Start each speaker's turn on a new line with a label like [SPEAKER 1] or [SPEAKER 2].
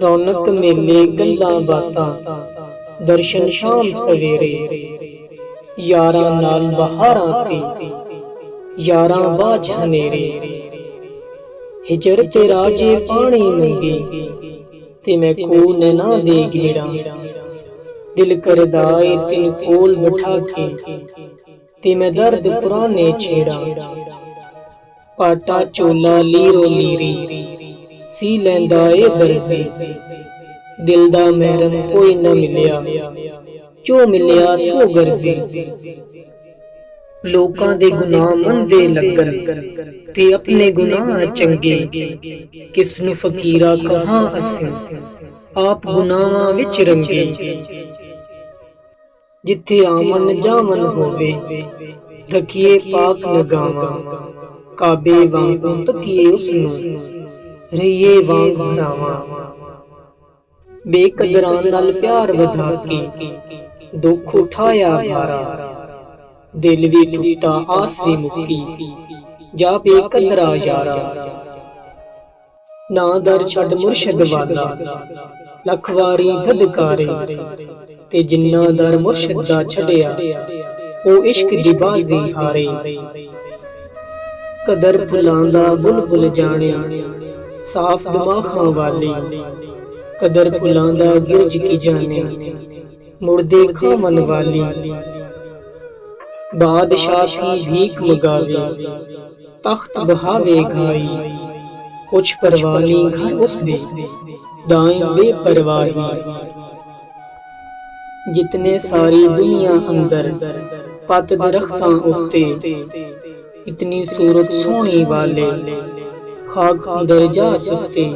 [SPEAKER 1] ਰੌਣਕ ਮੇਲੇ ਗੱਲਾਂ ਬਾਤਾਂ, ਦਰਸ਼ਨ ਸ਼ਾਮ ਸਵੇਰੇ। ਯਾਰਾਂ ਨਾਲ ਬਹਾਰਾਂ ਤੇ ਯਾਰਾਂ ਬਾਝ ਹਨੇਰੇ। ਹਿਜਰ ਤੇ ਰਾਜੇ ਪਾਣੀ ਮੰਗੇ ਤੇ ਮੈਂ ਖੂਹ ਨੈਣਾ ਦੇ ਗੇੜਾ। ਦਿਲ ਕਰਦਾ ਏ ਤਿਲ ਕੋਲ ਬਿਠਾ ਕੇ ਤੇ ਮੈਂ ਦਰਦ ਪੁਰਾਣੇ ਛੇੜਾ। ਪਾਟਾ ਚੋਲਾ ਲੀਰੋ ਲੀਰੀ ਸੀ ਲੈਂਦਾ ਏ ਦਰਜ਼ੀ। ਦਿਲ ਦਾ ਮਹਿਰਮ ਕੋਈ ਨਾ ਮਿਲਿਆ, ਜੋ ਮਿਲਿਆ ਸੋ ਗਰਜ਼ੀ। ਲੋਕਾਂ ਦੇ ਗੁਨਾਹ ਮੰਦੇ ਲੱਗਣ ਤੇ ਆਪਣੇ ਗੁਨਾਹ ਚੰਗੇ। ਕਿਸ ਨੂੰ ਫਕੀਰਾ ਕਹਾਂ ਅਸੀਂ, ਆਪ ਗੁਨਾਹਾਂ ਵਿੱਚ ਰੰਗੇ। ਜਿੱਥੇ ਆਮਨ ਜਾਮਨ ਹੋਵੇ ਰੱਖੀਏ ਪਾਕ ਨਗਾਵਾਂ। ਕਾਬੇ ਵਾਂਗੂ ਤਕੀਏ ਉਸਨੂੰ, ਰਹੀਏ ਵਾਂਗ ਭਰਾਵਾਂ। ਬੇਕਦਰਾਂ ਨਾਲ ਪਿਆਰ ਵਧਾ ਕੇ ਦੁੱਖ ਉਠਾਇਆ ਭਾਰਾ। ਦਿਲ ਵੀ ਟੁੱਟਾ ਆਸ ਵੀ ਮੁੱਕੀ, ਜਾ ਬੇਕਦਰਾ ਯਾਰਾ। ਨਾ ਦਰ ਛੱਡ ਮੁਰਸ਼ਦ ਵਾਲਾ ਲੱਖ ਵਾਰੀ ਧਦਕਾਰੇ। ਤੇ ਜਿੰਨਾ ਦਰ ਮੁਰਸ਼ਦ ਦਾ ਛੱਡਿਆ ਉਹ ਇਸ਼ਕ ਦੀ ਬਾਜ਼ੀ ਹਾਰੇ। ਕਦਰ ਭੁਲਾਂਦਾ ਬੁਲਬੁਲ ਜਾਣਿਆ ਸਾਫ ਦਿਮਾਗਾਂ ਵਾਲੀ। ਕਦਰ ਭੁਲਾਂਦਾ ਗਿਰਜ ਕੀ ਜਾਣਿਆ ਮੁੜਦੇ ਖਾਮਨ ਵਾਲੀ। ਬਾਦਸ਼ਾਹ ਦੀ ਭੀਖ ਮਗਾਵੇ ਤਖਤ ਬਹਾਵੇ ਗਾਈ। ਕੁਛ ਪਰਵਾਹ ਨਹੀਂ ਘਰ ਉਸਦੇ ਦਾਇਮ ਬੇਪਰਵਾਹੀ। ਜਿਤਨੇ ਸਾਰੀ ਦੁਨੀਆ ਅੰਦਰ ਪੱਤ ਦਰਖਤਾਂ ਉੱਤੇ। ਇਤਨੀ ਸੂਰਤ ਸੋਹਣੀ ਵਾਲੇ ਖਾਕ ਅੰਦਰ ਜਾ ਸੁੱਤੇ।